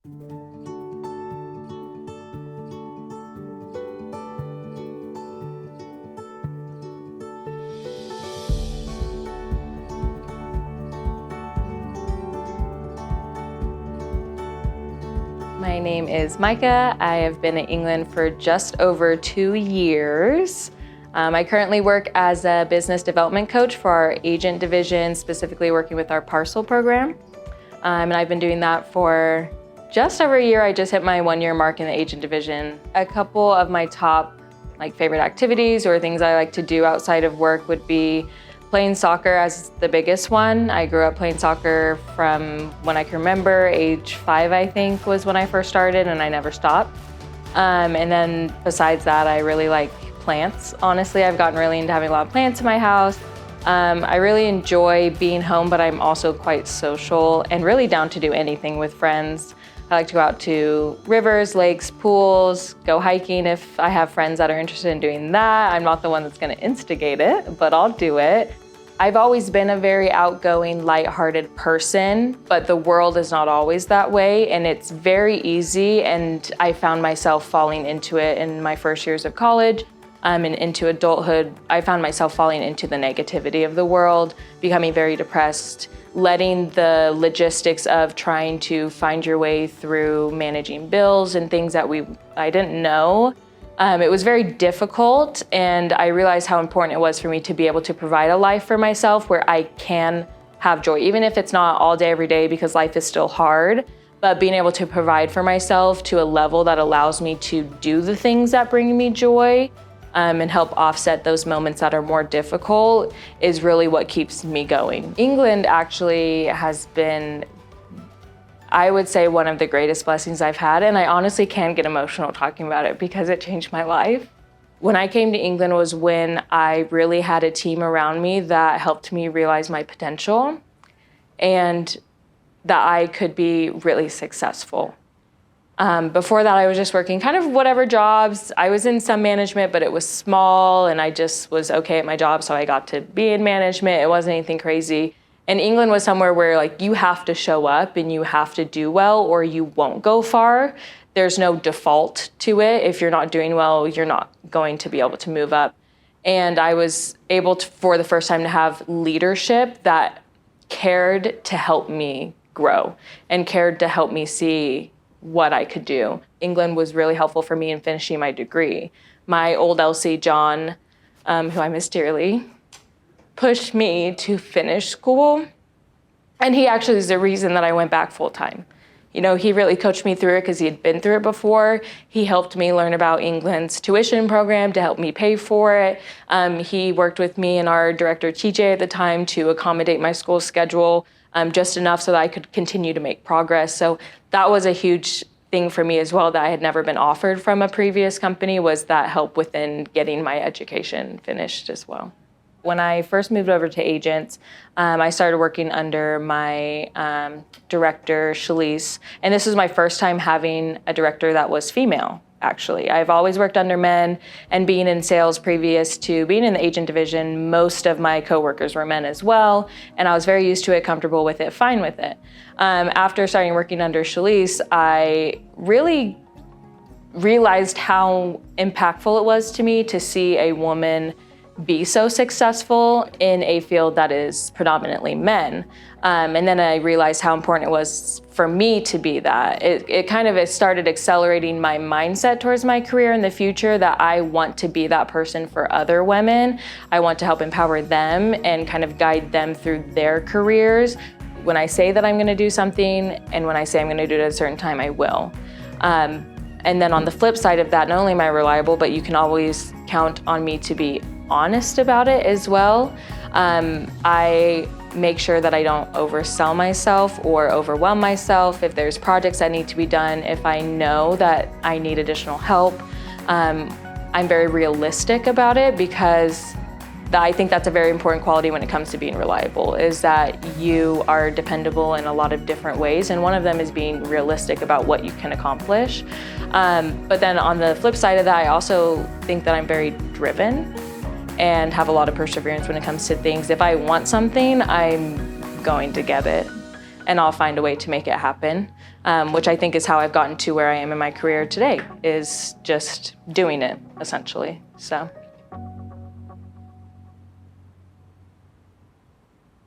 My name is Micah. I have been in England for just over 2 years. I currently work as a business development coach for our agent division, specifically working with our parcel program. And I've been doing that for just over a year. I just hit my 1-year mark in the agent division. A couple of my top favorite activities or things I like to do outside of work would be playing soccer as the biggest one. I grew up playing soccer from when I can remember. Age 5, I think, was when I first started, and I never stopped. And then besides that, I really like plants. Honestly, I've gotten really into having a lot of plants in my house. I really enjoy being home, but I'm also quite social and really down to do anything with friends. I like to go out to rivers, lakes, pools, go hiking if I have friends that are interested in doing that. I'm not the one that's gonna instigate it, but I'll do it. I've always been a very outgoing, lighthearted person, but the world is not always that way, and it's very easy, and I found myself falling into it in my first years of college. And into adulthood, I found myself falling into the negativity of the world, becoming very depressed, letting the logistics of trying to find your way through managing bills and things that I didn't know. It was very difficult, and I realized how important it was for me to be able to provide a life for myself where I can have joy, even if it's not all day, every day, because life is still hard. But being able to provide for myself to a level that allows me to do the things that bring me joy and help offset those moments that are more difficult is really what keeps me going. England actually has been, I would say, one of the greatest blessings I've had, and I honestly can get emotional talking about it because it changed my life. When I came to England was when I really had a team around me that helped me realize my potential and that I could be really successful. Before that, I was just working kind of whatever jobs. I was in some management, but it was small, and I just was okay at my job, so I got to be in management. It wasn't anything crazy. And England was somewhere where you have to show up and you have to do well or you won't go far. There's no default to it. If you're not doing well, you're not going to be able to move up. And I was able to, for the first time, to have leadership that cared to help me grow and cared to help me see what I could do. England was really helpful for me in finishing my degree. My old LC, John, who I miss dearly, pushed me to finish school. And he actually is the reason that I went back full time. He really coached me through it because he had been through it before. He helped me learn about England's tuition program to help me pay for it. He worked with me and our director, TJ, at the time to accommodate my school schedule just enough so that I could continue to make progress. So that was a huge thing for me as well that I had never been offered from a previous company, was that help within getting my education finished as well. When I first moved over to agents, I started working under my director, Shalise, and this was my first time having a director that was female, actually. I've always worked under men, and being in sales previous to being in the agent division, most of my coworkers were men as well, and I was very used to it, comfortable with it, fine with it. After starting working under Shalise, I really realized how impactful it was to me to see a woman be so successful in a field that is predominantly men. And then I realized how important it was for me to be that. It started accelerating my mindset towards my career in the future, that I want to be that person for other women. I want to help empower them and kind of guide them through their careers. When I say that I'm gonna do something, and when I say I'm gonna do it at a certain time, I will. And then on the flip side of that, not only am I reliable, but you can always count on me to be honest about it as well. I make sure that I don't oversell myself or overwhelm myself. If there's projects that need to be done, if I know that I need additional help, I'm very realistic about it, because I think that's a very important quality when it comes to being reliable, is that you are dependable in a lot of different ways, and one of them is being realistic about what you can accomplish. But then on the flip side of that, I also think that I'm very driven and have a lot of perseverance when it comes to things. If I want something, I'm going to get it, and I'll find a way to make it happen. which I think is how I've gotten to where I am in my career today, is just doing it, essentially. So.